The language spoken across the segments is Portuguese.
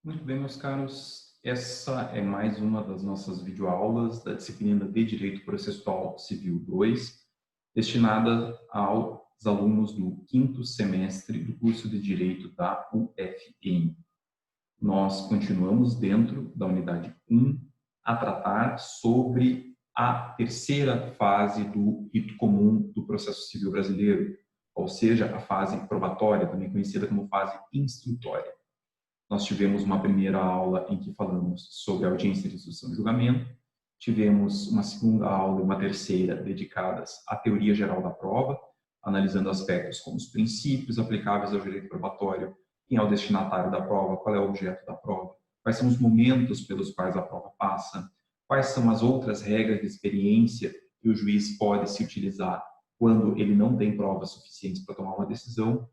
Muito bem, meus caros. Essa é mais uma das nossas videoaulas da disciplina de Direito Processual Civil 2, destinada aos alunos do quinto semestre do curso de Direito da UFM. Nós continuamos dentro da unidade 1 a tratar sobre a terceira fase do rito comum do processo civil brasileiro, ou seja, a fase probatória, também conhecida como fase instrutória. Nós tivemos uma primeira aula em que falamos sobre a audiência de instrução e julgamento, tivemos uma segunda aula e uma terceira dedicadas à teoria geral da prova, analisando aspectos como os princípios aplicáveis ao direito probatório, quem é o destinatário da prova, qual é o objeto da prova, quais são os momentos pelos quais a prova passa, quais são as outras regras de experiência que o juiz pode se utilizar quando ele não tem provas suficientes para tomar uma decisão,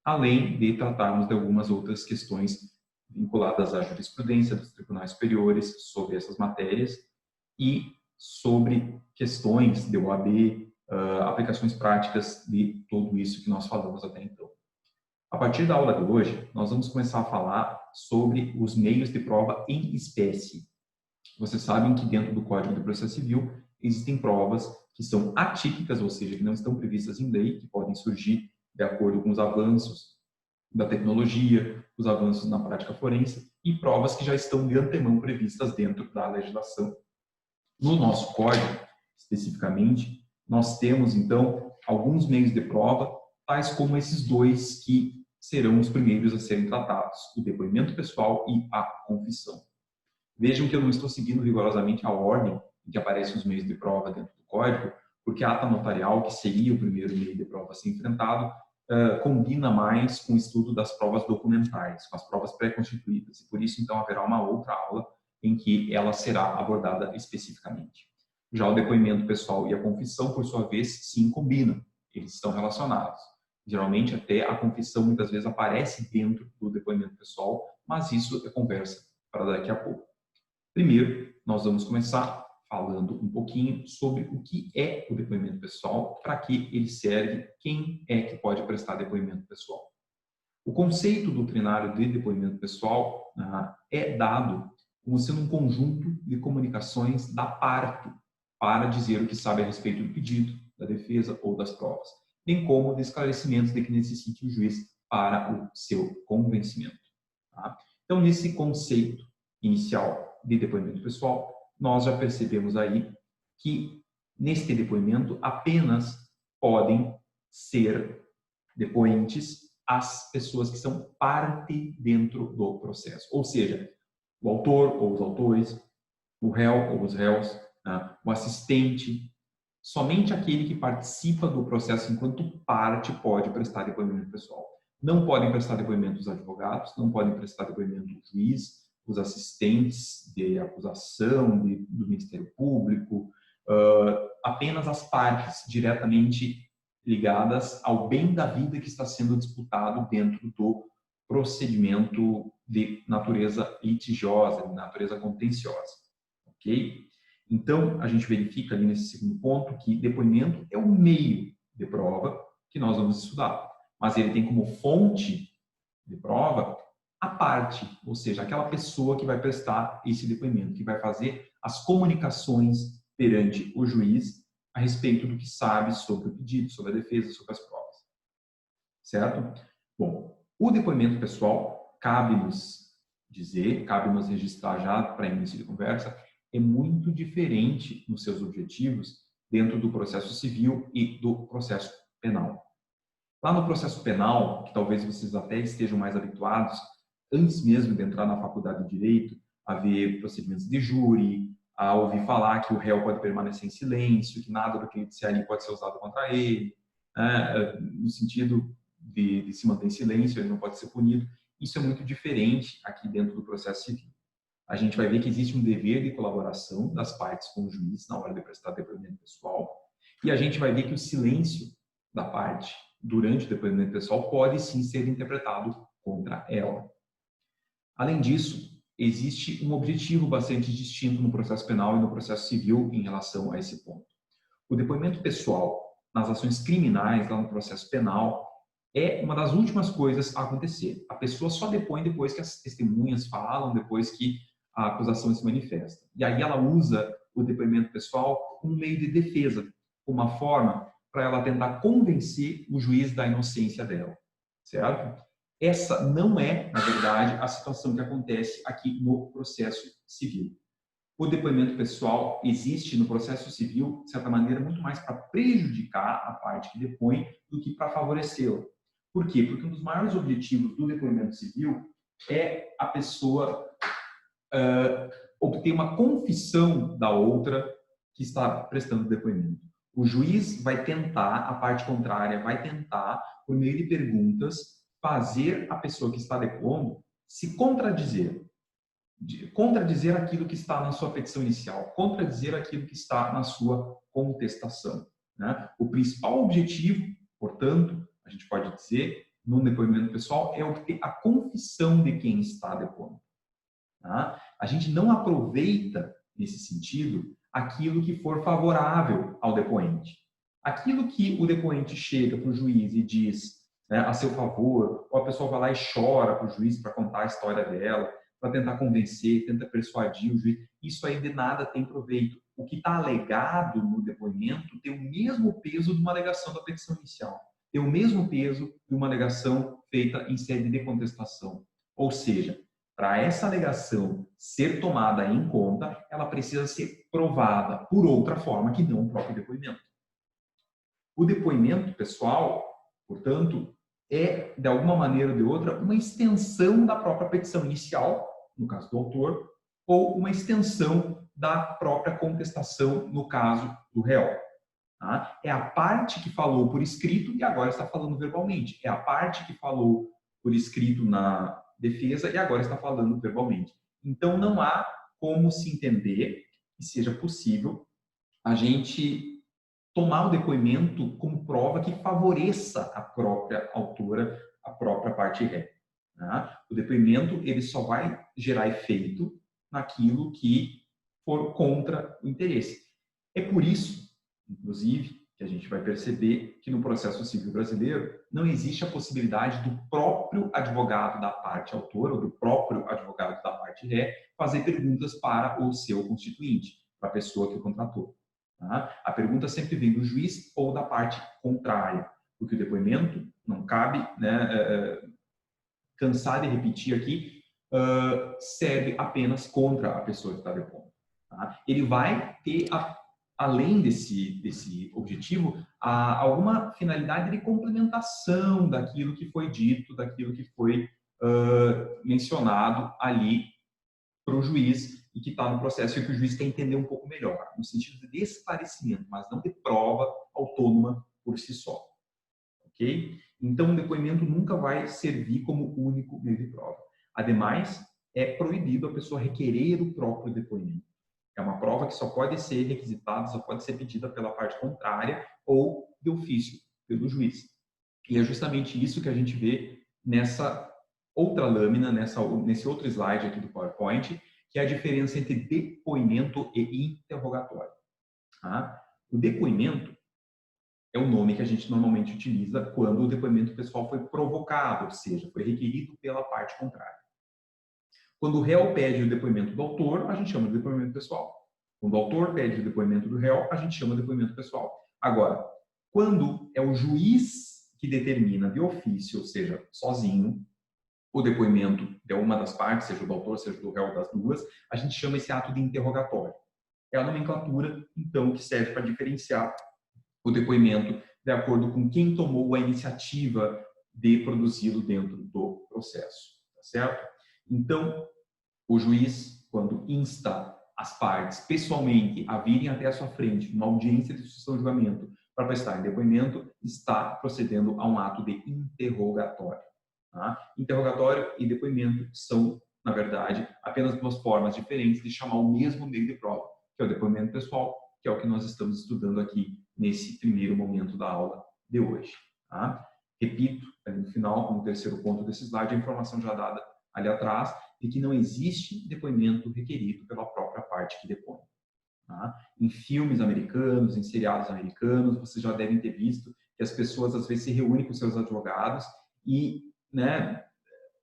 além de tratarmos de algumas outras questões vinculadas à jurisprudência dos tribunais superiores sobre essas matérias e sobre questões de OAB, aplicações práticas de tudo isso que nós falamos até então. A partir da aula de hoje, nós vamos começar a falar sobre os meios de prova em espécie. Vocês sabem que dentro do Código de Processo Civil existem provas que são atípicas, ou seja, que não estão previstas em lei, que podem surgir de acordo com os avanços da tecnologia, os avanços na prática forense e provas que já estão de antemão previstas dentro da legislação. No nosso código, especificamente, nós temos, então, alguns meios de prova, tais como esses dois que serão os primeiros a serem tratados, o depoimento pessoal e a confissão. Vejam que eu não estou seguindo rigorosamente a ordem em que aparecem os meios de prova dentro do código, porque a ata notarial, que seria o primeiro meio de prova a ser enfrentado, combina mais com o estudo das provas documentais, com as provas pré-constituídas. E por isso, então, haverá uma outra aula em que ela será abordada especificamente. Já o depoimento pessoal e a confissão, por sua vez, sim combinam. Eles estão relacionados. Geralmente, até a confissão muitas vezes aparece dentro do depoimento pessoal, mas isso é conversa para daqui a pouco. Primeiro, nós vamos começar falando um pouquinho sobre o que é o depoimento pessoal, para que ele serve, quem é que pode prestar depoimento pessoal. O conceito doutrinário de depoimento pessoal é dado como sendo um conjunto de comunicações da parte para dizer o que sabe a respeito do pedido, da defesa ou das provas, bem como de esclarecimentos de que necessite o juiz para o seu convencimento. Tá? Então, nesse conceito inicial de depoimento pessoal, nós já percebemos aí que neste depoimento apenas podem ser depoentes as pessoas que são parte dentro do processo, ou seja, o autor ou os autores, o réu ou os réus, o assistente, somente aquele que participa do processo enquanto parte pode prestar depoimento pessoal. Não podem prestar depoimento os advogados, não podem prestar depoimento o juiz, os assistentes de acusação do Ministério Público, apenas as partes diretamente ligadas ao bem da vida que está sendo disputado dentro do procedimento de natureza litigiosa, de natureza contenciosa. Ok? Então, a gente verifica ali nesse segundo ponto que depoimento é o meio de prova que nós vamos estudar, mas ele tem como fonte de prova a parte, ou seja, aquela pessoa que vai prestar esse depoimento, que vai fazer as comunicações perante o juiz a respeito do que sabe sobre o pedido, sobre a defesa, sobre as provas. Certo? Bom, o depoimento pessoal, cabe-nos dizer, cabe-nos registrar já para início de conversa, é muito diferente nos seus objetivos dentro do processo civil e do processo penal. Lá no processo penal, que talvez vocês até estejam mais habituados, antes mesmo de entrar na faculdade de Direito, a ver procedimentos de júri, a ouvir falar que o réu pode permanecer em silêncio, que nada do que ele disser ali pode ser usado contra ele, né? No sentido de se manter em silêncio, ele não pode ser punido. Isso é muito diferente aqui dentro do processo civil. A gente vai ver que existe um dever de colaboração das partes com o juiz na hora de prestar depoimento pessoal, e a gente vai ver que o silêncio da parte durante o depoimento pessoal pode sim ser interpretado contra ela. Além disso, existe um objetivo bastante distinto no processo penal e no processo civil em relação a esse ponto. O depoimento pessoal nas ações criminais, lá no processo penal, é uma das últimas coisas a acontecer. A pessoa só depõe depois que as testemunhas falam, depois que a acusação se manifesta. E aí ela usa o depoimento pessoal como meio de defesa, uma forma para ela tentar convencer o juiz da inocência dela, certo? Essa não é, na verdade, a situação que acontece aqui no processo civil. O depoimento pessoal existe no processo civil, de certa maneira, muito mais para prejudicar a parte que depõe do que para favorecê-la. Por quê? Porque um dos maiores objetivos do depoimento civil é a pessoa obter uma confissão da outra que está prestando depoimento. O juiz vai tentar, a parte contrária vai tentar, por meio de perguntas, fazer a pessoa que está depondo se contradizer. Contradizer aquilo que está na sua petição inicial, contradizer aquilo que está na sua contestação. Né? O principal objetivo, portanto, a gente pode dizer, no depoimento pessoal, é obter a confissão de quem está depondo. Tá? A gente não aproveita, nesse sentido, aquilo que for favorável ao depoente. Aquilo que o depoente chega para o juiz e diz, né, a seu favor, ou a pessoa vai lá e chora para o juiz para contar a história dela, para tentar convencer, tenta persuadir o juiz, isso aí de nada tem proveito. O que está alegado no depoimento tem o mesmo peso de uma alegação da petição inicial, tem o mesmo peso de uma alegação feita em sede de contestação. Ou seja, para essa alegação ser tomada em conta, ela precisa ser provada por outra forma que não o próprio depoimento. O depoimento pessoal, portanto, é, de alguma maneira ou de outra, uma extensão da própria petição inicial, no caso do autor, ou uma extensão da própria contestação, no caso do réu. Tá? É a parte que falou por escrito e agora está falando verbalmente. É a parte que falou por escrito na defesa e agora está falando verbalmente. Então, não há como se entender que seja possível a gente tomar o depoimento como prova que favoreça a própria autora, a própria parte ré. Tá? O depoimento ele só vai gerar efeito naquilo que for contra o interesse. É por isso, inclusive, que a gente vai perceber que no processo civil brasileiro não existe a possibilidade do próprio advogado da parte autora ou do próprio advogado da parte ré fazer perguntas para o seu constituinte, para a pessoa que o contratou. Tá? A pergunta sempre vem do juiz ou da parte contrária, porque o depoimento não cabe, né, cansar de repetir aqui, serve apenas contra a pessoa que está depondo. Tá? Ele vai ter, além desse objetivo, alguma finalidade de complementação daquilo que foi dito, daquilo que foi mencionado ali para o juiz e que está no processo e que o juiz quer entender um pouco melhor, no sentido de esclarecimento, mas não de prova autônoma por si só. Ok? Então, o depoimento nunca vai servir como único meio de prova. Ademais, é proibido a pessoa requerer o próprio depoimento. É uma prova que só pode ser requisitada, só pode ser pedida pela parte contrária ou de ofício, pelo juiz. E é justamente isso que a gente vê nessa outra lâmina, nesse outro slide aqui do PowerPoint, que é a diferença entre depoimento e interrogatório. Tá? O depoimento é o nome que a gente normalmente utiliza quando o depoimento pessoal foi provocado, ou seja, foi requerido pela parte contrária. Quando o réu pede o depoimento do autor, a gente chama de depoimento pessoal. Quando o autor pede o depoimento do réu, a gente chama de depoimento pessoal. Agora, quando é o juiz que determina de ofício, ou seja, sozinho, o depoimento de uma das partes, seja do autor, seja do réu, das duas, a gente chama esse ato de interrogatório. É a nomenclatura, então, que serve para diferenciar o depoimento de acordo com quem tomou a iniciativa de produzi-lo dentro do processo, tá certo? Então, o juiz, quando insta as partes pessoalmente a virem até a sua frente, numa audiência de instrução de julgamento, para prestar depoimento, está procedendo a um ato de interrogatório. Tá? Interrogatório e depoimento são, na verdade, apenas duas formas diferentes de chamar o mesmo meio de prova, que é o depoimento pessoal, que é o que nós estamos estudando aqui nesse primeiro momento da aula de hoje. Tá? Repito, ali no final, no terceiro ponto desse slide, a informação já dada ali atrás, de que não existe depoimento requerido pela própria parte que depõe. Tá? Em filmes americanos, em seriados americanos, vocês já devem ter visto que as pessoas às vezes se reúnem com seus advogados e, né,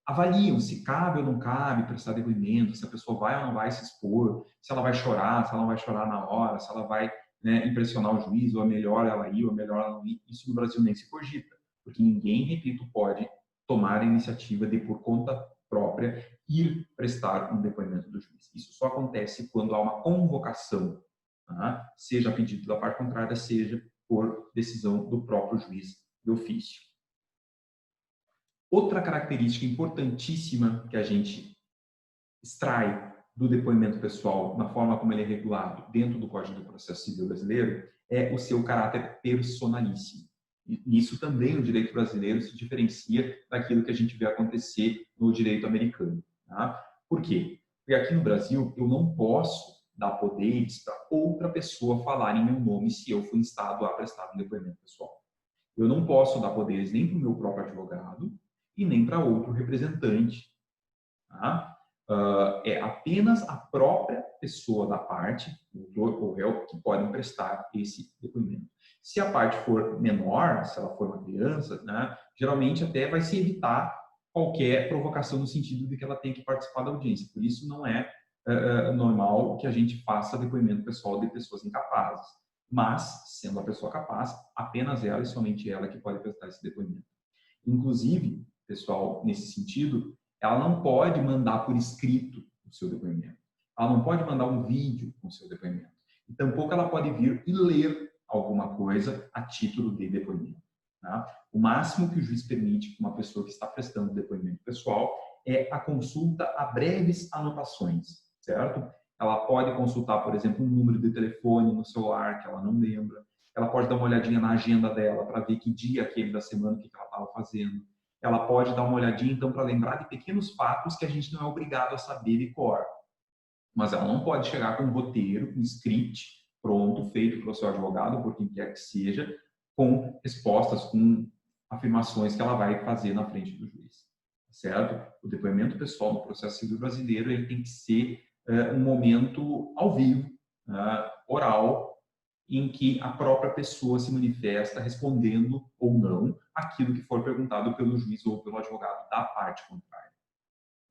avaliam se cabe ou não cabe prestar depoimento, se a pessoa vai ou não vai se expor, se ela vai chorar, se ela não vai chorar na hora, se ela vai, né, impressionar o juiz, ou é melhor ela ir, ou é melhor ela não ir. Isso no Brasil nem se cogita, porque ninguém, repito, pode tomar a iniciativa de, por conta própria, ir prestar um depoimento do juiz. Isso só acontece quando há uma convocação, tá? Seja a pedido da parte contrária, seja por decisão do próprio juiz de ofício. Outra característica importantíssima que a gente extrai do depoimento pessoal, na forma como ele é regulado dentro do Código do Processo Civil brasileiro, é o seu caráter personalíssimo. E nisso também o direito brasileiro se diferencia daquilo que a gente vê acontecer no direito americano. Tá? Por quê? Porque aqui no Brasil eu não posso dar poderes para outra pessoa falar em meu nome se eu fui instado a prestar um depoimento pessoal. Eu não posso dar poderes nem para o meu próprio advogado e nem para outro representante. Tá? É apenas a própria pessoa da parte, o réu, que podem prestar esse depoimento. Se a parte for menor, se ela for uma criança, né, geralmente até vai se evitar qualquer provocação no sentido de que ela tem que participar da audiência. Por isso não é normal que a gente faça depoimento pessoal de pessoas incapazes. Mas, sendo a pessoa capaz, apenas ela e somente ela que pode prestar esse depoimento. Inclusive, pessoal, nesse sentido, ela não pode mandar por escrito o seu depoimento. Ela não pode mandar um vídeo com o seu depoimento. E tampouco ela pode vir e ler alguma coisa a título de depoimento. Tá? O máximo que o juiz permite para uma pessoa que está prestando depoimento pessoal é a consulta a breves anotações, certo? Ela pode consultar, por exemplo, um número de telefone no celular que ela não lembra. Ela pode dar uma olhadinha na agenda dela para ver que dia aquele da semana, o que ela estava fazendo. Ela pode dar uma olhadinha, então, para lembrar de pequenos fatos que a gente não é obrigado a saber de cor. Mas ela não pode chegar com um roteiro, um script pronto, feito pelo seu advogado, por quem quer que seja, com respostas, com afirmações que ela vai fazer na frente do juiz. Certo? O depoimento pessoal no processo civil brasileiro ele tem que ser um momento ao vivo, oral, em que a própria pessoa se manifesta respondendo ou não aquilo que for perguntado pelo juiz ou pelo advogado da parte contrária.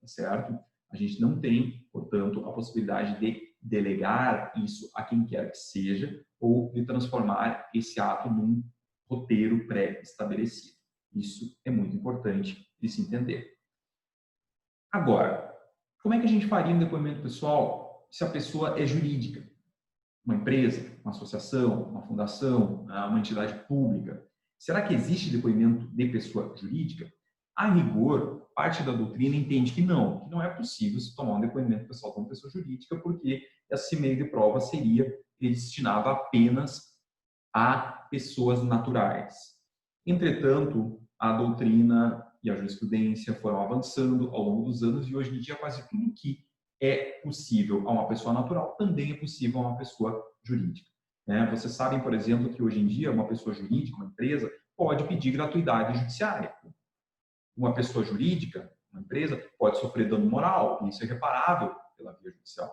Certo? A gente não tem, portanto, a possibilidade de delegar isso a quem quer que seja ou de transformar esse ato num roteiro pré-estabelecido. Isso é muito importante de se entender. Agora, como é que a gente faria um depoimento pessoal se a pessoa é jurídica? Uma empresa, uma associação, uma fundação, uma entidade pública. Será que existe depoimento de pessoa jurídica? A rigor, parte da doutrina entende que não é possível se tomar um depoimento pessoal de uma pessoa jurídica, porque esse meio de prova seria destinado apenas a pessoas naturais. Entretanto, a doutrina e a jurisprudência foram avançando ao longo dos anos e hoje em dia quase tudo que é possível a uma pessoa natural também é possível a uma pessoa jurídica. Vocês sabem, por exemplo, que hoje em dia uma pessoa jurídica, uma empresa, pode pedir gratuidade judiciária. Uma pessoa jurídica, uma empresa, pode sofrer dano moral, e isso é reparável pela via judicial.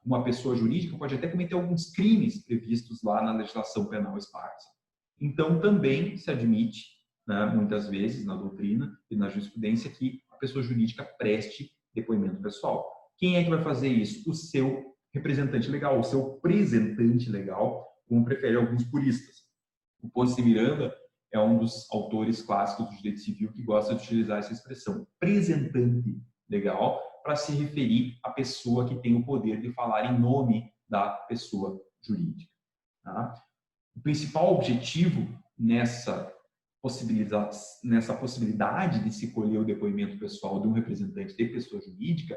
Uma pessoa jurídica pode até cometer alguns crimes previstos lá na legislação penal esparsa. Então, também se admite, muitas vezes, na doutrina e na jurisprudência, que a pessoa jurídica preste depoimento pessoal. Quem é que vai fazer isso? O seu representante legal, o seu presentante legal, como preferem alguns puristas. O Ponce de Miranda é um dos autores clássicos do direito civil que gosta de utilizar essa expressão, presentante legal, para se referir à pessoa que tem o poder de falar em nome da pessoa jurídica. Tá? O principal objetivo nessa possibilidade de se colher o depoimento pessoal de um representante de pessoa jurídica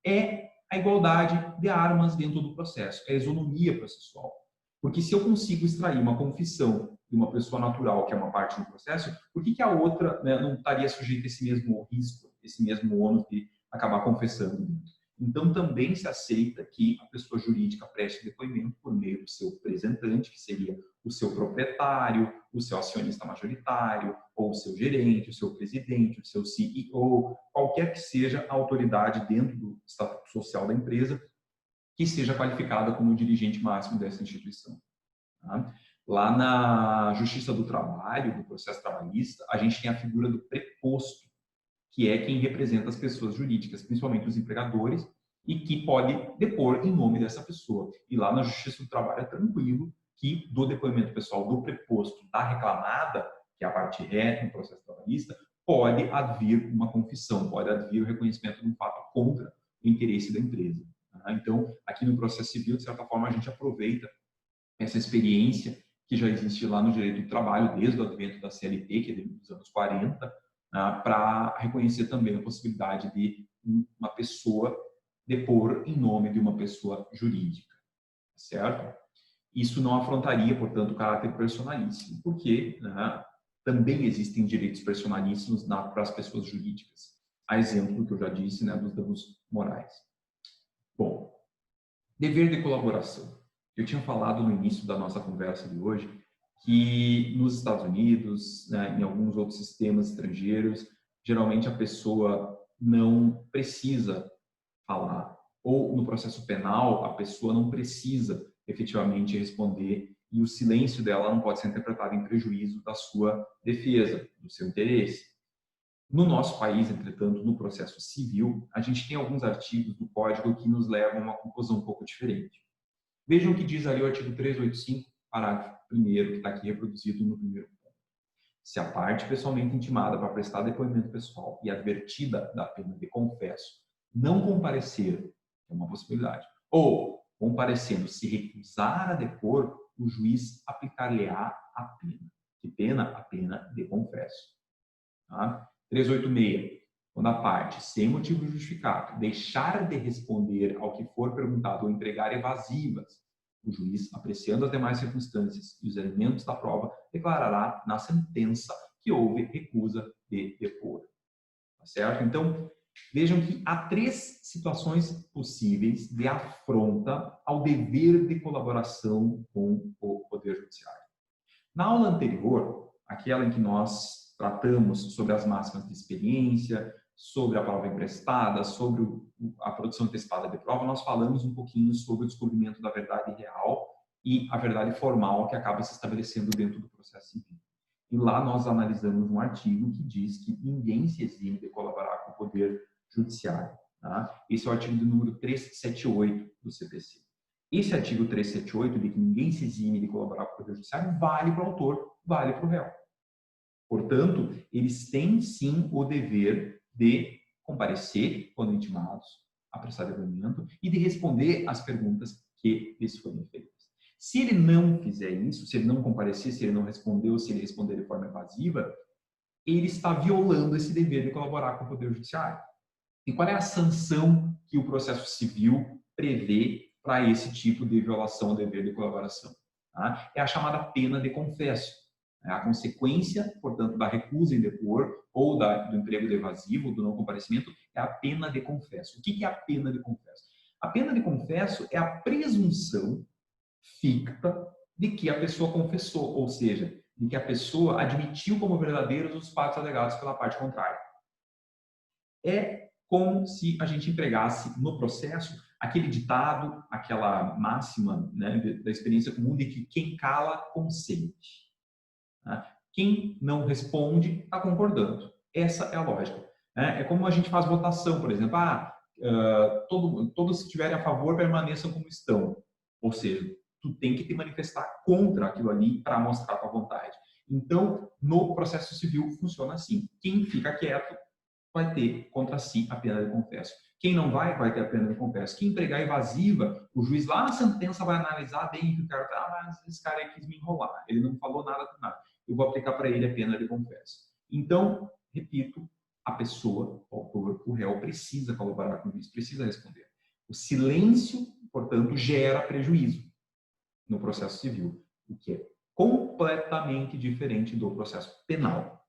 é a igualdade de armas dentro do processo, é a isonomia processual. Porque se eu consigo extrair uma confissão de uma pessoa natural, que é uma parte do processo, por que a outra, não estaria sujeita a esse mesmo risco, esse mesmo ônus de acabar confessando? Então, também se aceita que a pessoa jurídica preste depoimento por meio do seu representante, que seria o seu proprietário, o seu acionista majoritário, ou o seu gerente, o seu presidente, o seu CEO, qualquer que seja a autoridade dentro do estatuto social da empresa que seja qualificada como o dirigente máximo dessa instituição. Tá? Lá na Justiça do Trabalho, no processo trabalhista, a gente tem a figura do preposto, que é quem representa as pessoas jurídicas, principalmente os empregadores, e que pode depor em nome dessa pessoa. E lá na Justiça do Trabalho é tranquilo que do depoimento pessoal do preposto da reclamada, que é a parte ré no processo trabalhista, pode advir uma confissão, pode advir o reconhecimento de um fato contra o interesse da empresa. Então, aqui no processo civil, de certa forma, a gente aproveita essa experiência que já existe lá no direito do trabalho, desde o advento da CLT, que é dos anos 40, para reconhecer também a possibilidade de uma pessoa depor em nome de uma pessoa jurídica, certo? Isso não afrontaria, portanto, o caráter personalíssimo, porque também existem direitos personalíssimos para as pessoas jurídicas. A exemplo que eu já disse, dos danos morais. Bom, dever de colaboração. Eu tinha falado no início da nossa conversa de hoje que nos Estados Unidos, em alguns outros sistemas estrangeiros, geralmente a pessoa não precisa falar, ou no processo penal a pessoa não precisa efetivamente responder e o silêncio dela não pode ser interpretado em prejuízo da sua defesa, do seu interesse. No nosso país, entretanto, no processo civil, a gente tem alguns artigos do Código que nos levam a uma conclusão um pouco diferente. Vejam o que diz ali o artigo 385, parágrafo 1º, que está aqui reproduzido no primeiro ponto. Se a parte pessoalmente intimada para prestar depoimento pessoal e advertida da pena de confesso não comparecer, é uma possibilidade, ou comparecendo se recusar a depor, o juiz aplicar-lhe-á a pena. Que pena? A pena de confesso. Tá? 386. Quando a parte, sem motivo justificado, deixar de responder ao que for perguntado ou entregar evasivas, o juiz, apreciando as demais circunstâncias e os elementos da prova, declarará na sentença que houve recusa de depor. Tá certo? Então, vejam que há 3 situações possíveis de afronta ao dever de colaboração com o Poder Judiciário. Na aula anterior, aquela em que nós tratamos sobre as máximas de experiência, sobre a prova emprestada, sobre a produção antecipada de prova, nós falamos um pouquinho sobre o descobrimento da verdade real e a verdade formal que acaba se estabelecendo dentro do processo civil. E lá nós analisamos um artigo que diz que ninguém se exime de colaborar com o Poder Judiciário. Tá? Esse é o artigo do número 378 do CPC. Esse artigo 378, de que ninguém se exime de colaborar com o Poder Judiciário, vale para o autor, vale para o réu. Portanto, eles têm sim o dever de comparecer quando intimados, a prestar depoimento e de responder às perguntas que lhes forem feitas. Se ele não fizer isso, se ele não comparecer, se ele não responder ou se ele responder de forma evasiva, ele está violando esse dever de colaborar com o Poder Judiciário. E qual é a sanção que o processo civil prevê para esse tipo de violação ao dever de colaboração? Tá? É a chamada pena de confesso. A consequência, portanto, da recusa em depor ou do emprego de evasivo, do não comparecimento, é a pena de confesso. O que é a pena de confesso? A pena de confesso é a presunção ficta de que a pessoa confessou, ou seja, de que a pessoa admitiu como verdadeiros os fatos alegados pela parte contrária. É como se a gente empregasse no processo aquele ditado, aquela máxima da experiência comum de que quem cala consente. Quem não responde está concordando. Essa é a lógica. É como a gente faz votação, por exemplo. Todos que estiverem a favor permaneçam como estão. Ou seja, tu tem que te manifestar contra aquilo ali para mostrar a tua vontade. Então, no processo civil funciona assim. Quem fica quieto vai ter contra si a pena de confesso. Quem não vai ter a pena de confesso. Quem empregar evasiva, o juiz lá na sentença vai analisar bem que o cara mas esse cara aí quis me enrolar. Ele não falou nada com nada. Eu vou aplicar para ele a pena de confesso. Então, repito, a pessoa, o autor, o réu, precisa colaborar com isso, precisa responder. O silêncio, portanto, gera prejuízo no processo civil, o que é completamente diferente do processo penal.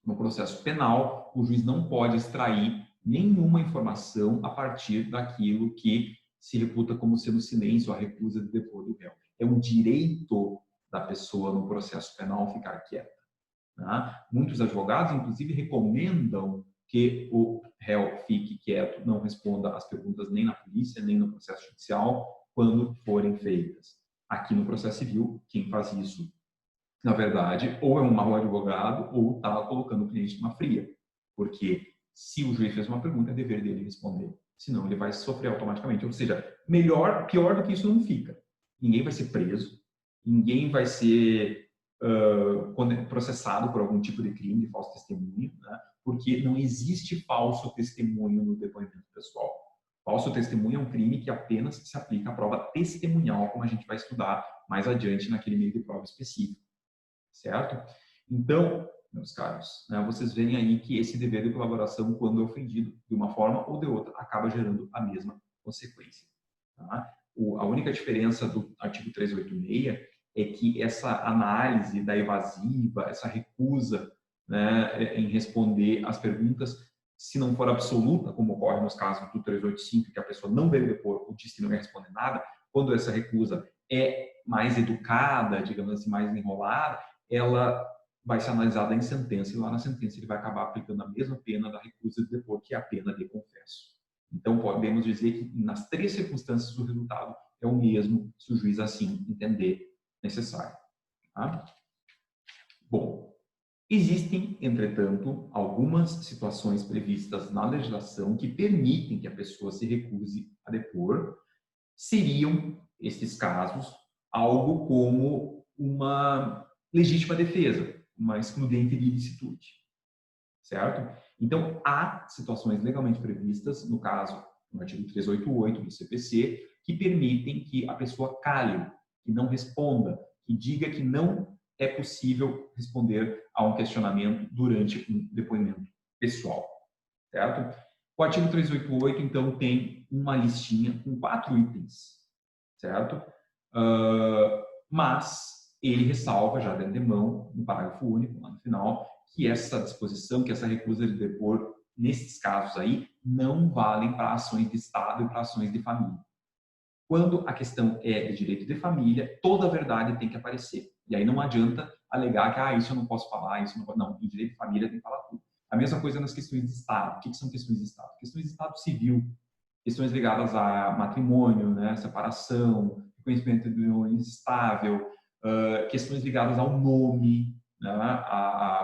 No processo penal, o juiz não pode extrair nenhuma informação a partir daquilo que se reputa como sendo silêncio, a recusa de depor do réu. É um direito da pessoa no processo penal ficar quieta. Tá? Muitos advogados, inclusive, recomendam que o réu fique quieto, não responda às perguntas nem na polícia, nem no processo judicial, quando forem feitas. Aqui no processo civil, quem faz isso, na verdade, ou é um mau advogado ou está colocando o cliente numa fria. Porque se o juiz fez uma pergunta, é dever dele responder. Senão ele vai sofrer automaticamente. Ou seja, pior do que isso não fica. Ninguém vai ser preso, ninguém vai ser processado por algum tipo de crime de falso testemunho, né? Porque não existe falso testemunho no depoimento pessoal. Falso testemunho é um crime que apenas se aplica à prova testemunhal, como a gente vai estudar mais adiante naquele meio de prova específico, certo? Então, meus caros, né, vocês veem aí que esse dever de colaboração, quando é ofendido de uma forma ou de outra, acaba gerando a mesma consequência. Tá? A única diferença do artigo 386 é que essa análise da evasiva, essa recusa, né, em responder às perguntas, se não for absoluta, como ocorre nos casos do 385, que a pessoa não veio depor ou diz que não vai responder nada, quando essa recusa é mais educada, digamos assim, mais enrolada, ela vai ser analisada em sentença, e lá na sentença ele vai acabar aplicando a mesma pena da recusa de depor, que é a pena de confesso. Então, podemos dizer que nas três circunstâncias o resultado é o mesmo, se o juiz assim entender necessário. Tá? Bom, existem, entretanto, algumas situações previstas na legislação que permitem que a pessoa se recuse a depor. Seriam, estes casos, algo como uma legítima defesa, uma excludente de ilicitude, certo? Então, há situações legalmente previstas, no caso, no artigo 388 do CPC, que permitem que a pessoa cale, que não responda, que diga que não é possível responder a um questionamento durante um depoimento pessoal, certo? O artigo 388, então, tem uma listinha com 4 itens, certo? Mas ele ressalva já de antemão, no parágrafo único, lá no final, que essa disposição, que essa recusa de depor, nesses casos aí, não valem para ações de Estado e para ações de família. Quando a questão é de direito de família, toda a verdade tem que aparecer. E aí não adianta alegar que isso eu não posso falar, isso eu não posso. Não, em direito de família tem que falar tudo. A mesma coisa nas questões de Estado. O que são questões de Estado? Questões de Estado civil, questões ligadas a matrimônio, né, separação, reconhecimento de união estável, questões ligadas ao nome, né,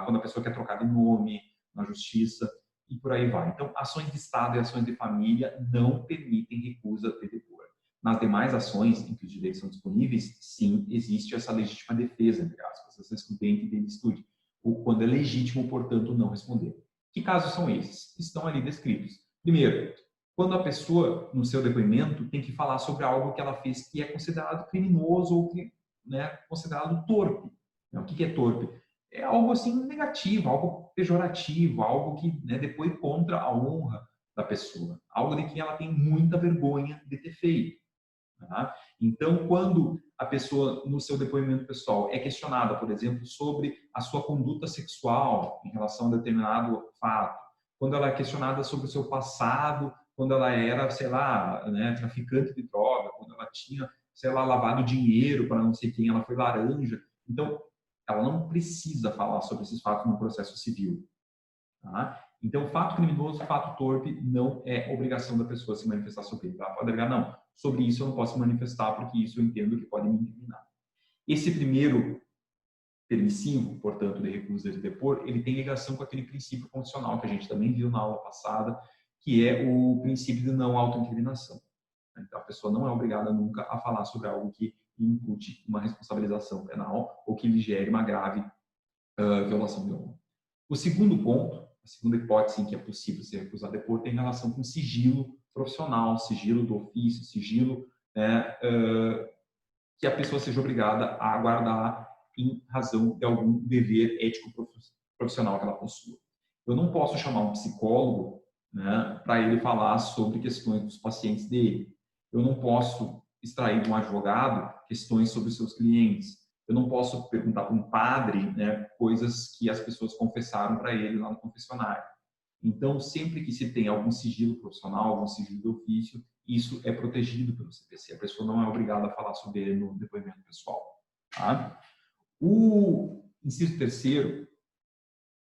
quando a pessoa quer trocar de nome na justiça, e por aí vai. Então, ações de Estado e ações de família não permitem recusa de depor. Nas demais ações em que os direitos são disponíveis, sim, existe essa legítima defesa, entre aspas, essa excludente de ilicitude, ou quando é legítimo, portanto, não responder. Que casos são esses? Estão ali descritos. Primeiro, quando a pessoa, no seu depoimento, tem que falar sobre algo que ela fez que é considerado criminoso ou que, né, considerado torpe. O que é torpe? É algo assim negativo, algo pejorativo, algo que, né, depois contra a honra da pessoa, algo de que ela tem muita vergonha de ter feito. Tá? Então, quando a pessoa, no seu depoimento pessoal, é questionada, por exemplo, sobre a sua conduta sexual em relação a determinado fato, quando ela é questionada sobre o seu passado, quando ela era, sei lá, né, traficante de droga, quando ela tinha, sei lá, lavado dinheiro para não sei quem, ela foi laranja. Então, ela não precisa falar sobre esses fatos no processo civil. Tá? Então, fato criminoso, fato torpe, não é obrigação da pessoa se manifestar sobre ele. Ela pode alegar, não, sobre isso eu não posso manifestar porque isso eu entendo que pode me incriminar. Esse primeiro permissivo, portanto, de recusa de depor, ele tem ligação com aquele princípio constitucional que a gente também viu na aula passada, que é o princípio de não autoincriminação. Então, a pessoa não é obrigada nunca a falar sobre algo que impute uma responsabilização penal ou que lhe gere uma grave violação de honra. O segundo ponto, a segunda hipótese em que é possível se recusar a depor, tem relação com sigilo profissional, sigilo do ofício, sigilo, né, que a pessoa seja obrigada a guardar em razão de algum dever ético profissional que ela possua. Eu não posso chamar um psicólogo, né, para ele falar sobre questões dos pacientes dele. Eu não posso extrair de um advogado questões sobre os seus clientes. Eu não posso perguntar para um padre, né, coisas que as pessoas confessaram para ele lá no confessionário. Então, sempre que se tem algum sigilo profissional, algum sigilo de ofício, isso é protegido pelo CPC. A pessoa não é obrigada a falar sobre ele no depoimento pessoal. Tá? O inciso terceiro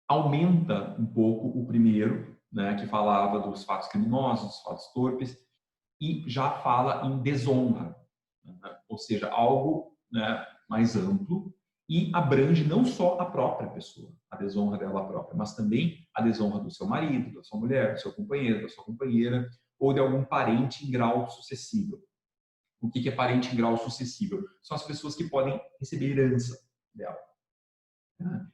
aumenta um pouco o primeiro, né, que falava dos fatos criminosos, dos fatos torpes, e já fala em desonra, né? Ou seja, algo né, mais amplo e abrange não só a própria pessoa, a desonra dela própria, mas também a desonra do seu marido, da sua mulher, do seu companheiro, da sua companheira ou de algum parente em grau sucessível. O que é parente em grau sucessível? São as pessoas que podem receber herança dela.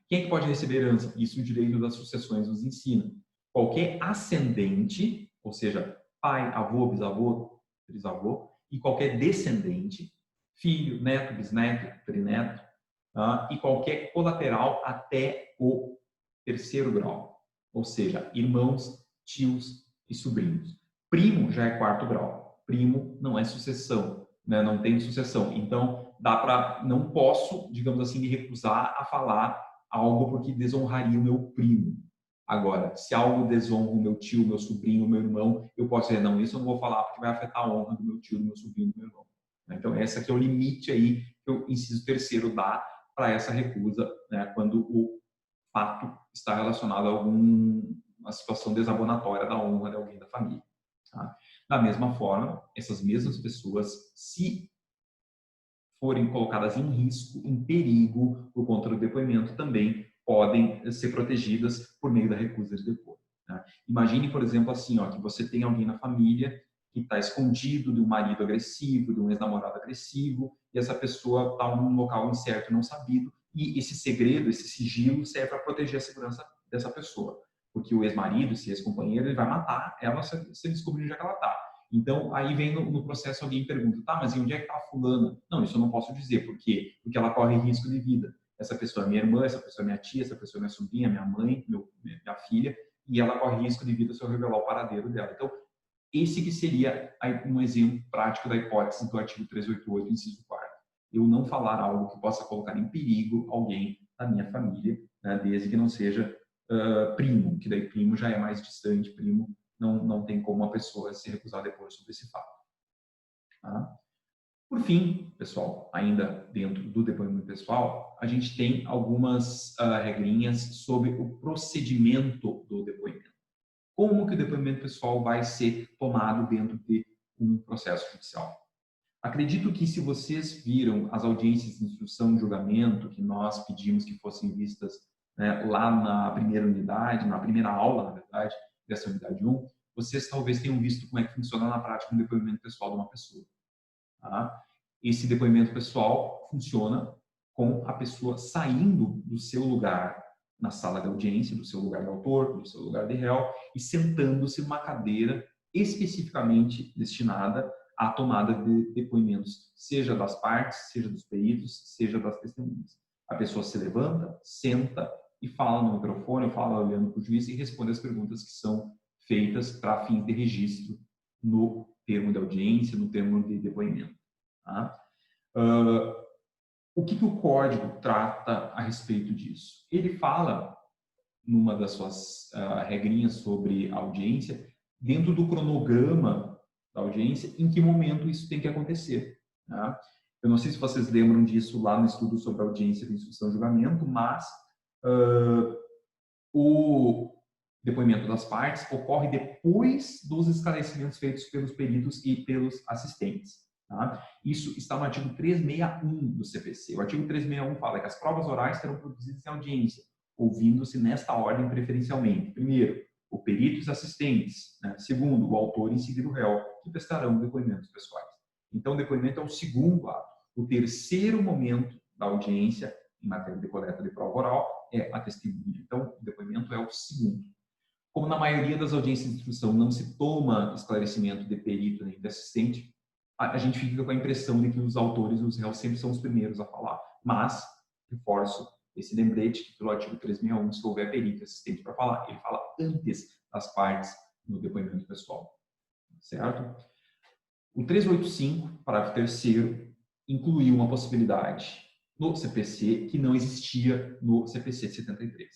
Quem é que pode receber herança? Isso o direito das sucessões nos ensina. Qualquer ascendente, ou seja, pai, avô, bisavô, trisavô, e qualquer descendente, filho, neto, bisneto, trineto, e qualquer colateral até o terceiro grau, ou seja, irmãos, tios e sobrinhos. Primo já é quarto grau. Primo não é sucessão, né? Não tem sucessão. Então, não posso, digamos assim, me recusar a falar algo porque desonraria o meu primo. Agora, se algo desonra o meu tio, meu sobrinho, meu irmão, eu posso dizer, não, isso eu não vou falar porque vai afetar a honra do meu tio, do meu sobrinho, do meu irmão. Então, esse aqui é o limite aí que o inciso terceiro dá para essa recusa, né, quando o fato está relacionado a alguma situação desabonatória da honra de alguém da família. Tá? Da mesma forma, essas mesmas pessoas, se forem colocadas em risco, em perigo por conta do depoimento, também podem ser protegidas por meio da recusa de depor. Né? Imagine, por exemplo, assim, ó, que você tem alguém na família que está escondido de um marido agressivo, de um ex-namorado agressivo, e essa pessoa está num local incerto, não sabido, e esse segredo, esse sigilo serve para proteger a segurança dessa pessoa. Porque o ex-marido, esse ex-companheiro, ele vai matar ela se ele descobrir onde é que ela está. Então, aí vem no processo alguém pergunta, tá, mas e onde é que está a fulana? Não, isso eu não posso dizer. Por quê? Porque ela corre risco de vida. Essa pessoa é minha irmã, essa pessoa é minha tia, essa pessoa é minha sobrinha, minha mãe, minha filha, e ela corre risco de vida se eu revelar o paradeiro dela. Então, esse que seria um exemplo prático da hipótese do artigo 388, inciso 4º. Eu não falar algo que possa colocar em perigo alguém da minha família, né, desde que não seja primo, que daí primo já é mais distante, primo não tem como a pessoa se recusar a depor sobre esse fato. Tá? Por fim, pessoal, ainda dentro do depoimento pessoal, a gente tem algumas regrinhas sobre o procedimento do depoimento. Como que o depoimento pessoal vai ser tomado dentro de um processo judicial? Acredito que se vocês viram as audiências de instrução e julgamento que nós pedimos que fossem vistas, né, lá na primeira unidade, na primeira aula, na verdade, dessa unidade 1, vocês talvez tenham visto como é que funciona na prática um depoimento pessoal de uma pessoa. Tá? Esse depoimento pessoal funciona com a pessoa saindo do seu lugar na sala de audiência, do seu lugar de autor, do seu lugar de réu, e sentando-se numa cadeira especificamente destinada à tomada de depoimentos, seja das partes, seja dos peritos, seja das testemunhas. A pessoa se levanta, senta e fala no microfone, fala olhando para o juiz e responde as perguntas que são feitas para fins de registro no termo de audiência, no termo de depoimento. Tá? O que o código trata a respeito disso? Ele fala, numa das suas regrinhas sobre audiência, dentro do cronograma da audiência, em que momento isso tem que acontecer. Tá? Eu não sei se vocês lembram disso lá no estudo sobre audiência de instrução e julgamento, mas o depoimento das partes ocorre depois dos esclarecimentos feitos pelos peritos e pelos assistentes. Tá? Isso está no artigo 361 do CPC. O artigo 361 fala que as provas orais serão produzidas em audiência, ouvindo-se nesta ordem preferencialmente. Primeiro, o perito e os assistentes. Né? Segundo, o autor e em seguida o réu, que prestarão depoimentos pessoais. Então, o depoimento é o segundo ato. O terceiro momento da audiência, em matéria de coleta de prova oral, é a testemunha. Então, o depoimento é o segundo. Como na maioria das audiências de instrução não se toma esclarecimento de perito nem de assistente, a gente fica com a impressão de que os autores e os réus sempre são os primeiros a falar. Mas, reforço esse lembrete que pelo artigo 361, se houver perito e assistente para falar, ele fala antes das partes no depoimento pessoal. Certo? O 385, parágrafo 3º, incluiu uma possibilidade no CPC que não existia no CPC 73,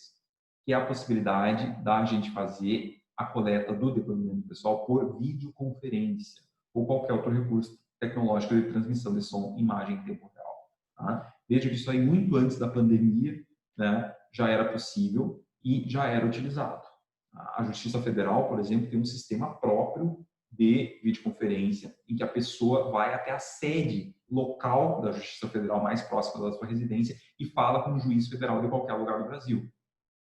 que é a possibilidade da gente fazer a coleta do depoimento pessoal por videoconferência ou qualquer outro recurso tecnológico de transmissão de som e imagem em tempo real. Tá? Veja que isso aí, muito antes da pandemia, né, já era possível e já era utilizado. A Justiça Federal, por exemplo, tem um sistema próprio de videoconferência em que a pessoa vai até a sede local da Justiça Federal mais próxima da sua residência e fala com um juiz federal de qualquer lugar do Brasil.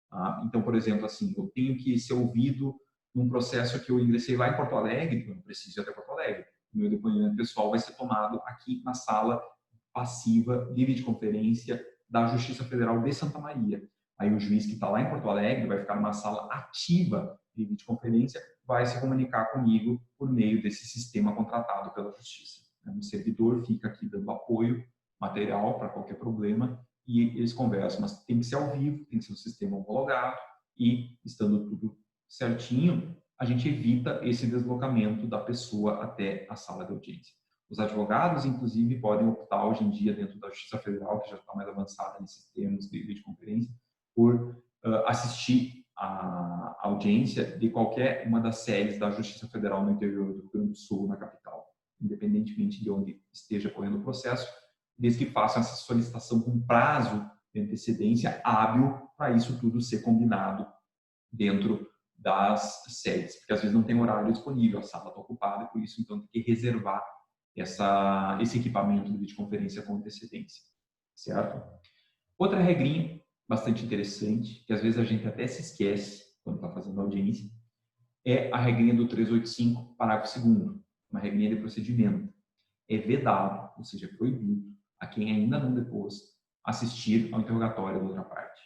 Tá? Então, por exemplo, assim, eu tenho que ser ouvido num processo que eu ingressei lá em Porto Alegre, eu não preciso ir até Porto Alegre. O meu depoimento pessoal vai ser tomado aqui na sala passiva de videoconferência da Justiça Federal de Santa Maria. Aí o juiz que está lá em Porto Alegre vai ficar numa sala ativa de videoconferência, vai se comunicar comigo por meio desse sistema contratado pela Justiça. Um servidor fica aqui dando apoio material para qualquer problema e eles conversam, mas tem que ser ao vivo, tem que ser um sistema homologado e, estando tudo certinho, a gente evita esse deslocamento da pessoa até a sala de audiência. Os advogados, inclusive, podem optar hoje em dia, dentro da Justiça Federal, que já está mais avançada nesses termos de videoconferência, por assistir a audiência de qualquer uma das sedes da Justiça Federal no interior do Rio Grande do Sul, na capital, independentemente de onde esteja correndo o processo, desde que façam essa solicitação com prazo de antecedência hábil para isso tudo ser combinado dentro das sedes, porque às vezes não tem horário disponível, a sala está ocupada, por isso então tem que reservar esse equipamento de videoconferência com antecedência, certo? Outra regrinha bastante interessante, que às vezes a gente até se esquece quando está fazendo audiência, é a regrinha do 385, parágrafo 2º, uma regrinha de procedimento. É vedado, ou seja, proibido, a quem ainda não depôs, assistir ao interrogatório da outra parte.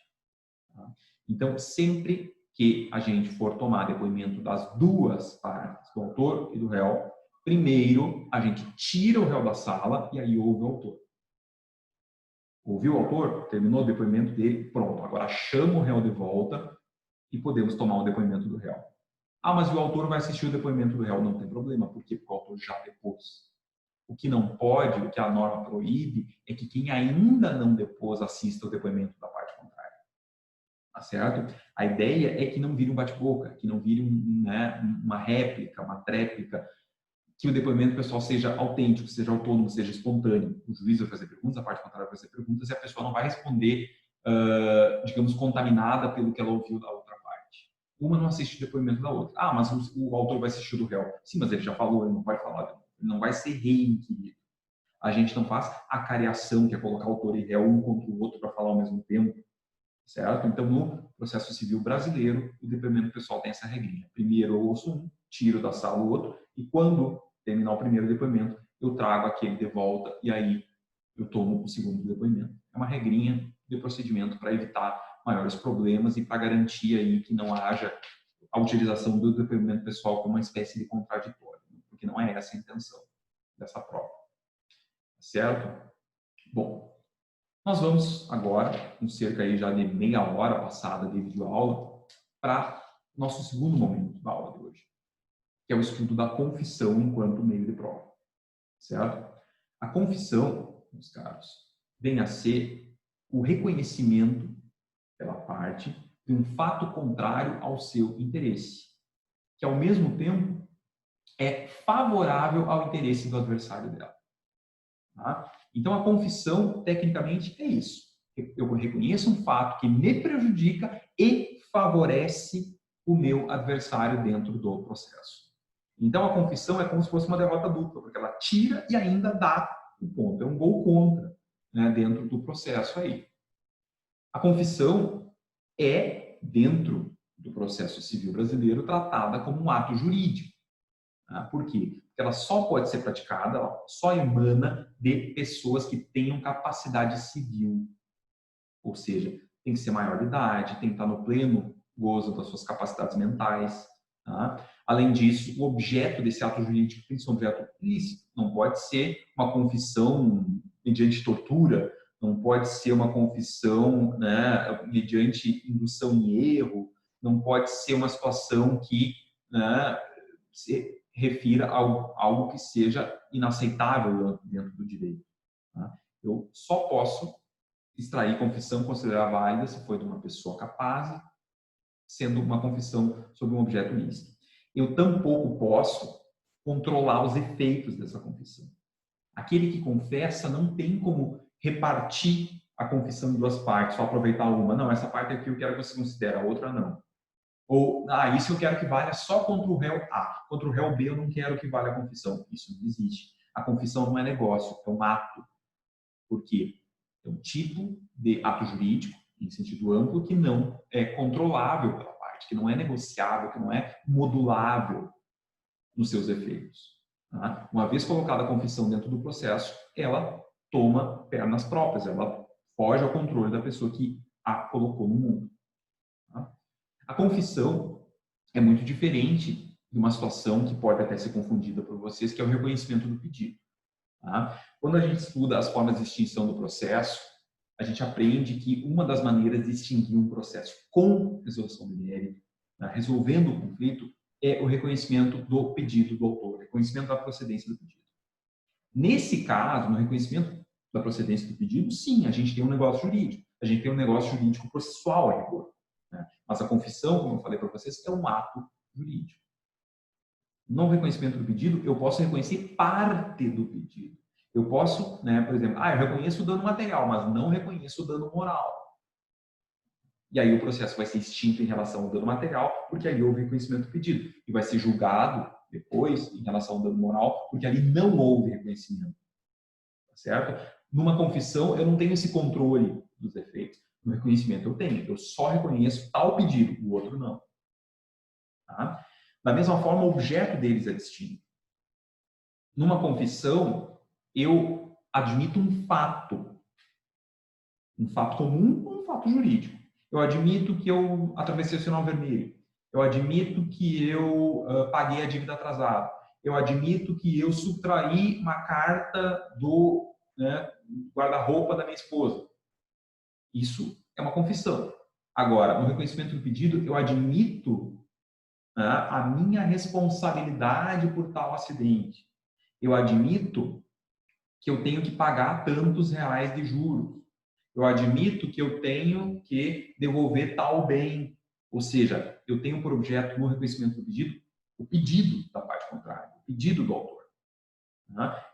Tá? Então, sempre que a gente for tomar depoimento das duas partes, do autor e do réu, primeiro a gente tira o réu da sala e aí ouve o autor. Ouviu o autor, terminou o depoimento dele, pronto, agora chama o réu de volta e podemos tomar o depoimento do réu. Ah, mas o autor vai assistir o depoimento do réu, não tem problema, por quê? Porque o autor já depôs. O que não pode, o que a norma proíbe, é que quem ainda não depôs assista o depoimento da parte contrária. Tá certo? A ideia é que não vire um bate-boca, que não vire uma réplica, uma tréplica, que o depoimento pessoal seja autêntico, seja autônomo, seja espontâneo. O juiz vai fazer perguntas, a parte contrária vai fazer perguntas e a pessoa não vai responder, digamos, contaminada pelo que ela ouviu da outra parte. Uma não assiste o depoimento da outra. Ah, mas o autor vai assistir o do réu. Sim, mas ele já falou, ele não pode falar de novo. Ele não vai ser reinquirido. A gente não faz acariação, que é colocar autor e réu um contra o outro para falar ao mesmo tempo. Certo? Então, no processo civil brasileiro, o depoimento pessoal tem essa regrinha. Primeiro eu ouço um, tiro da sala o outro, e quando terminar o primeiro depoimento, eu trago aquele de volta e aí eu tomo o segundo depoimento. É uma regrinha de procedimento para evitar maiores problemas e para garantir aí que não haja a utilização do depoimento pessoal como uma espécie de contraditório, porque não é essa a intenção dessa prova. Certo? Bom, nós vamos agora, com cerca aí já de meia hora passada de videoaula, para nosso segundo momento da aula de hoje, que é o estudo da confissão enquanto meio de prova. Certo? A confissão, meus caros, vem a ser o reconhecimento pela parte de um fato contrário ao seu interesse, que ao mesmo tempo é favorável ao interesse do adversário dela. Tá? Então, a confissão, tecnicamente, é isso. Eu reconheço um fato que me prejudica e favorece o meu adversário dentro do processo. Então, a confissão é como se fosse uma derrota dupla, porque ela tira e ainda dá o ponto. É um gol contra, né, dentro do processo aí. A confissão é, dentro do processo civil brasileiro, tratada como um ato jurídico. Por quê? Porque ela só pode ser praticada, ela só emana de pessoas que tenham capacidade civil. Ou seja, tem que ser maior de idade, tem que estar no pleno gozo das suas capacidades mentais. Tá? Além disso, o objeto desse ato jurídico tem que ser um objeto ilícito. Não pode ser uma confissão mediante tortura, não pode ser uma confissão, né, mediante indução em erro, não pode ser uma situação que, né, se refira a algo que seja inaceitável dentro do direito. Tá? Eu só posso extrair confissão, considerar válida se foi de uma pessoa capaz, sendo uma confissão sobre um objeto lícito. Eu tampouco posso controlar os efeitos dessa confissão. Aquele que confessa não tem como repartir a confissão em duas partes, só aproveitar uma. Não, essa parte aqui eu quero que você considere, a outra não. Ou, isso eu quero que valha só contra o réu A. Contra o réu B eu não quero que valha a confissão. Isso não existe. A confissão não é negócio, é um ato. Por quê? É um tipo de ato jurídico, em sentido amplo, que não é controlável pela parte, que não é negociável, que não é modulável nos seus efeitos. Tá? Uma vez colocada a confissão dentro do processo, ela toma pernas próprias, ela foge ao controle da pessoa que a colocou no mundo. Tá? A confissão é muito diferente de uma situação que pode até ser confundida por vocês, que é o reconhecimento do pedido. Tá? Quando a gente estuda as formas de extinção do processo, a gente aprende que uma das maneiras de extinguir um processo com resolução de mérito, tá? Resolvendo o conflito, é o reconhecimento do pedido do autor, reconhecimento da procedência do pedido. Nesse caso, no reconhecimento da procedência do pedido, sim, a gente tem um negócio jurídico, a gente tem um negócio jurídico processual a rigor. Né? Mas a confissão, como eu falei para vocês, é um ato jurídico. No reconhecimento do pedido, eu posso reconhecer parte do pedido. Eu posso, por exemplo, eu reconheço o dano material, mas não reconheço o dano moral. E aí o processo vai ser extinto em relação ao dano material, porque ali houve reconhecimento do pedido. E vai ser julgado depois em relação ao dano moral, porque ali não houve reconhecimento. Tá certo? Numa confissão, eu não tenho esse controle dos efeitos. No reconhecimento eu tenho. Eu só reconheço tal pedido, o outro não. Tá? Da mesma forma, o objeto deles é distinto. Numa confissão, eu admito um fato comum ou um fato jurídico. Eu admito que eu atravessei o sinal vermelho. Eu admito que eu paguei a dívida atrasada. Eu admito que eu subtraí uma carta do guarda-roupa da minha esposa. Isso é uma confissão. Agora, no reconhecimento do pedido, eu admito a minha responsabilidade por tal acidente. Eu admito que eu tenho que pagar tantos reais de juros. Eu admito que eu tenho que devolver tal bem. Ou seja, eu tenho por objeto no reconhecimento do pedido o pedido da parte contrária, o pedido do autor.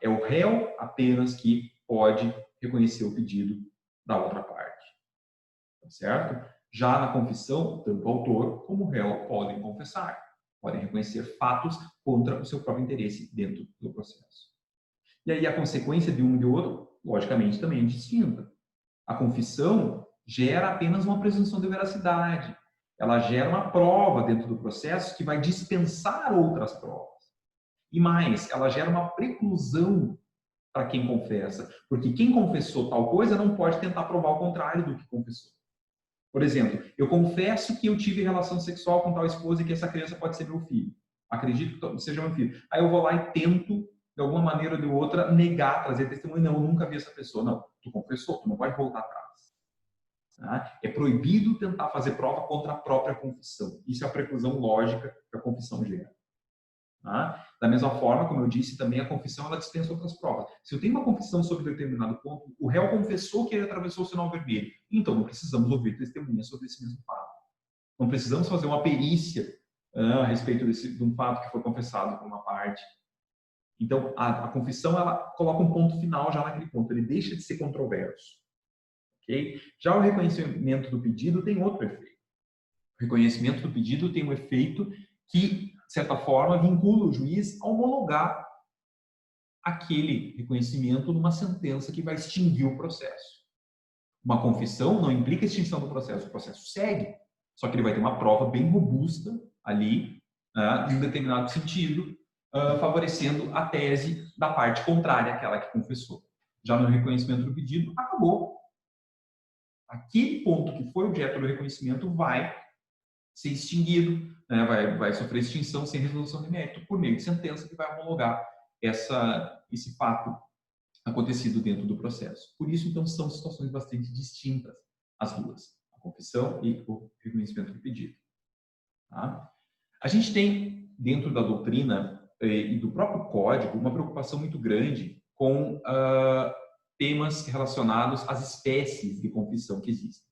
É o réu apenas que pode reconhecer o pedido da outra parte. Tá certo? Já na confissão, tanto o autor como o réu podem confessar, podem reconhecer fatos contra o seu próprio interesse dentro do processo. E aí a consequência de um e do outro, logicamente, também é distinta. A confissão gera apenas uma presunção de veracidade. Ela gera uma prova dentro do processo que vai dispensar outras provas. E mais, ela gera uma preclusão para quem confessa, porque quem confessou tal coisa não pode tentar provar o contrário do que confessou. Por exemplo, eu confesso que eu tive relação sexual com tal esposa e que essa criança pode ser meu filho. Acredito que seja meu filho. Aí eu vou lá e tento, de alguma maneira ou de outra, negar, trazer testemunho. Não, eu nunca vi essa pessoa. Não, tu confessou, tu não pode voltar atrás. Tá? É proibido tentar fazer prova contra a própria confissão. Isso é a preclusão lógica que a confissão gera. Tá? Da mesma forma, como eu disse, também a confissão ela dispensa outras provas. Se eu tenho uma confissão sobre determinado ponto, o réu confessou que ele atravessou o sinal vermelho. Então, não precisamos ouvir testemunhas sobre esse mesmo fato. Não precisamos fazer uma perícia a respeito de um fato que foi confessado por uma parte. Então, a confissão ela coloca um ponto final já naquele ponto. Ele deixa de ser controverso. Okay? Já o reconhecimento do pedido tem outro efeito. O reconhecimento do pedido tem um efeito que, de certa forma, vincula o juiz a homologar aquele reconhecimento numa sentença que vai extinguir o processo. Uma confissão não implica extinção do processo, o processo segue, só que ele vai ter uma prova bem robusta ali, em um determinado sentido, favorecendo a tese da parte contrária àquela que confessou. Já no reconhecimento do pedido, acabou. Aquele ponto que foi objeto do reconhecimento vai ser extinguido, vai sofrer extinção sem resolução de mérito, por meio de sentença que vai homologar esse fato acontecido dentro do processo. Por isso, então, são situações bastante distintas, as duas, a confissão e o reconhecimento do pedido. Tá? A gente tem, dentro da doutrina e do próprio código, uma preocupação muito grande com temas relacionados às espécies de confissão que existem.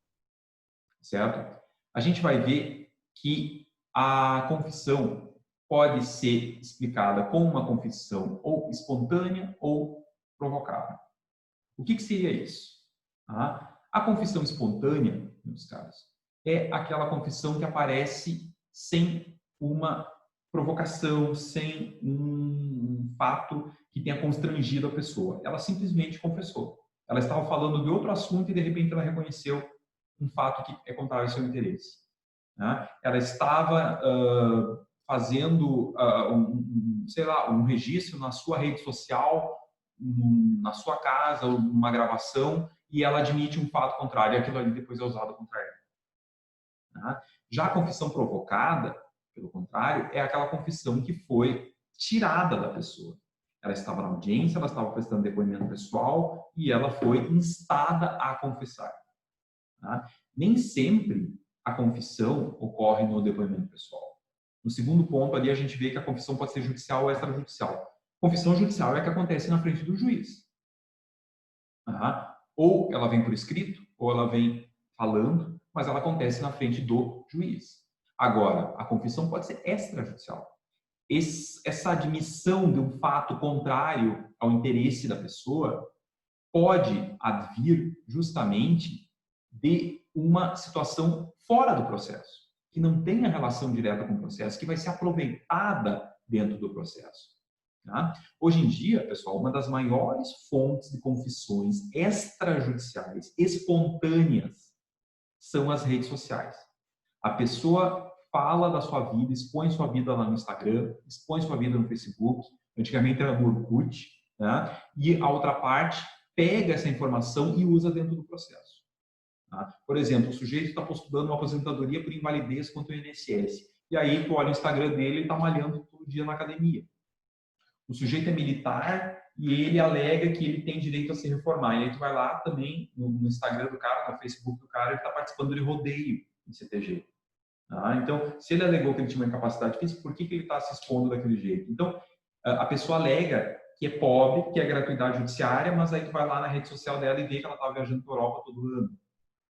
Certo? A gente vai ver que a confissão pode ser explicada como uma confissão ou espontânea ou provocada. O que seria isso? A confissão espontânea, meus caros, é aquela confissão que aparece sem uma provocação, sem um fato que tenha constrangido a pessoa. Ela simplesmente confessou. Ela estava falando de outro assunto e, de repente, ela reconheceu um fato que é contrário ao seu interesse. Né? Ela estava fazendo, sei lá, um registro na sua rede social, na sua casa, ou numa gravação, e ela admite um fato contrário, e aquilo ali depois é usado contra ela. Né? Já a confissão provocada, pelo contrário, é aquela confissão que foi tirada da pessoa. Ela estava na audiência, ela estava prestando depoimento pessoal e ela foi instada a confessar. Tá? Nem sempre a confissão ocorre no depoimento pessoal. No segundo ponto ali a gente vê que a confissão pode ser judicial ou extrajudicial. Confissão judicial é a que acontece na frente do juiz. Tá? Ou ela vem por escrito, ou ela vem falando, mas ela acontece na frente do juiz. Agora, a confissão pode ser extrajudicial. Essa admissão de um fato contrário ao interesse da pessoa pode advir justamente de uma situação fora do processo, que não tenha relação direta com o processo, que vai ser aproveitada dentro do processo. Tá? Hoje em dia, pessoal, uma das maiores fontes de confissões extrajudiciais, espontâneas, são as redes sociais. A pessoa fala da sua vida, expõe sua vida lá no Instagram, expõe sua vida no Facebook, antigamente era no Orkut, né? E a outra parte pega essa informação e usa dentro do processo. Tá? Por exemplo, o sujeito está postulando uma aposentadoria por invalidez contra o INSS. E aí, tu olha o Instagram dele, ele está malhando todo dia na academia. O sujeito é militar e ele alega que ele tem direito a se reformar. E aí tu vai lá também no Instagram do cara, no Facebook do cara, ele está participando de rodeio em CTG. Tá? Então, se ele alegou que ele tinha uma incapacidade física, por que ele está se expondo daquele jeito? Então, a pessoa alega que é pobre, que é gratuidade judiciária, mas aí tu vai lá na rede social dela e vê que ela está viajando para a Europa todo ano.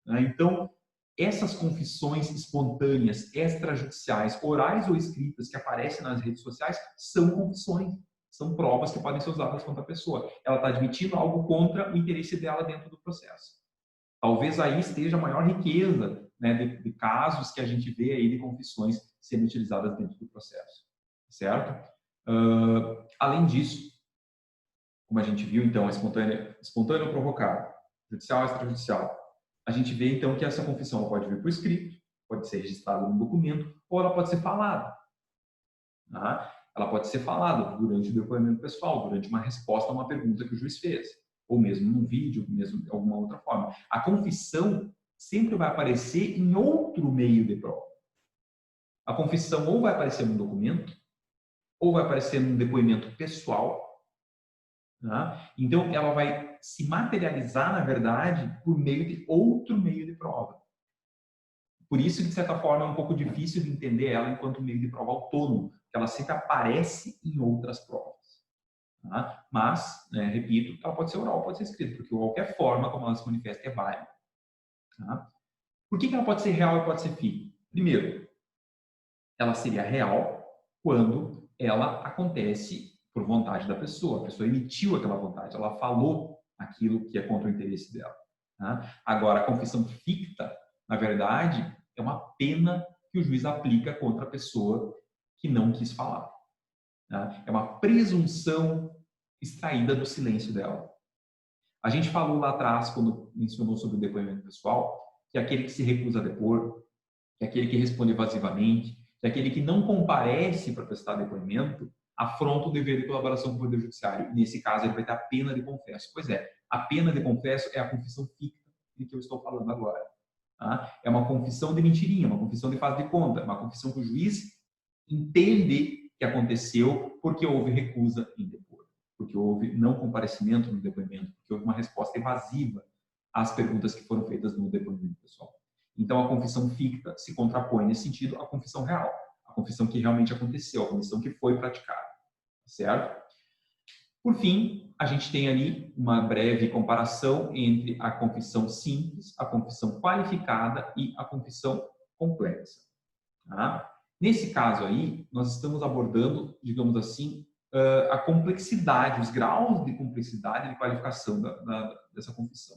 Tá? Então, essas confissões espontâneas, extrajudiciais, orais ou escritas que aparecem nas redes sociais são confissões, são provas que podem ser usadas contra a pessoa. Ela está admitindo algo contra o interesse dela dentro do processo. Talvez aí esteja a maior riqueza, né, de casos que a gente vê aí de confissões sendo utilizadas dentro do processo, certo? Além disso, como a gente viu, então, espontâneo ou provocado, judicial ou extrajudicial, a gente vê, então, que essa confissão pode vir por escrito, pode ser registrada num documento, ou ela pode ser falada. Tá? Ela pode ser falada durante o depoimento pessoal, durante uma resposta a uma pergunta que o juiz fez, ou mesmo num vídeo, mesmo de alguma outra forma. A confissão sempre vai aparecer em outro meio de prova. A confissão ou vai aparecer num documento, ou vai aparecer num depoimento pessoal. Tá? Então, ela vai se materializar, na verdade, por meio de outro meio de prova. Por isso que, de certa forma, é um pouco difícil de entender ela enquanto meio de prova autônomo, porque ela sempre aparece em outras provas. Tá? Mas, né, repito, ela pode ser oral, pode ser escrita, porque qualquer forma como ela se manifesta é válida. Tá? Por que ela pode ser real e pode ser fic? Primeiro, ela seria real quando ela acontece por vontade da pessoa. A pessoa emitiu aquela vontade, ela falou aquilo que é contra o interesse dela. Tá? Agora, a confissão ficta, na verdade, é uma pena que o juiz aplica contra a pessoa que não quis falar. Tá? É uma presunção extraída do silêncio dela. A gente falou lá atrás, quando mencionou sobre o depoimento pessoal, que aquele que se recusa a depor, que aquele que responde evasivamente, que aquele que não comparece para prestar depoimento, afronta o dever de colaboração com o Poder Judiciário. Nesse caso, ele vai ter a pena de confesso. Pois é, a pena de confesso é a confissão ficta de que eu estou falando agora. Tá? É uma confissão de mentirinha, uma confissão de faz de conta, uma confissão que o juiz entende que aconteceu porque houve recusa em depor, porque houve não comparecimento no depoimento, porque houve uma resposta evasiva às perguntas que foram feitas no depoimento pessoal. Então, a confissão ficta se contrapõe, nesse sentido, à confissão real, a confissão que realmente aconteceu, a confissão que foi praticada, certo? Por fim, a gente tem ali uma breve comparação entre a confissão simples, a confissão qualificada e a confissão complexa. Tá? Nesse caso aí, nós estamos abordando, digamos assim, a complexidade, os graus de complexidade e de qualificação dessa confissão.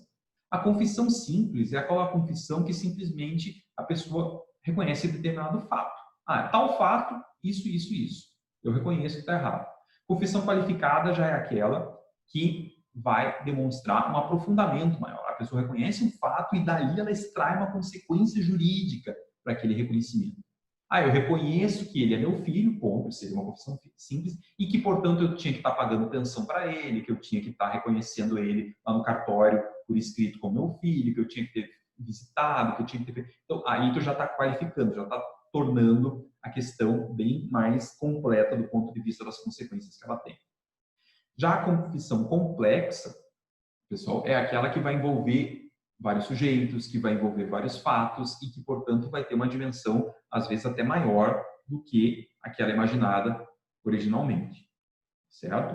A confissão simples é aquela confissão que simplesmente a pessoa reconhece determinado fato. Ah, tal fato, isso, isso, isso. Eu reconheço que está errado. Confissão qualificada já é aquela que vai demonstrar um aprofundamento maior. A pessoa reconhece um fato e dali ela extrai uma consequência jurídica para aquele reconhecimento. Ah, eu reconheço que ele é meu filho, ponto, seria uma confissão simples, e que, portanto, eu tinha que estar pagando pensão para ele, que eu tinha que estar reconhecendo ele lá no cartório por escrito como meu filho, que eu tinha que ter visitado, que eu tinha que ter... Então, aí tu já está qualificando, já está tornando a questão bem mais completa do ponto de vista das consequências que ela tem. Já a confissão complexa, pessoal, é aquela que vai envolver vários sujeitos, que vai envolver vários fatos e que, portanto, vai ter uma dimensão, às vezes, até maior do que aquela imaginada originalmente, certo?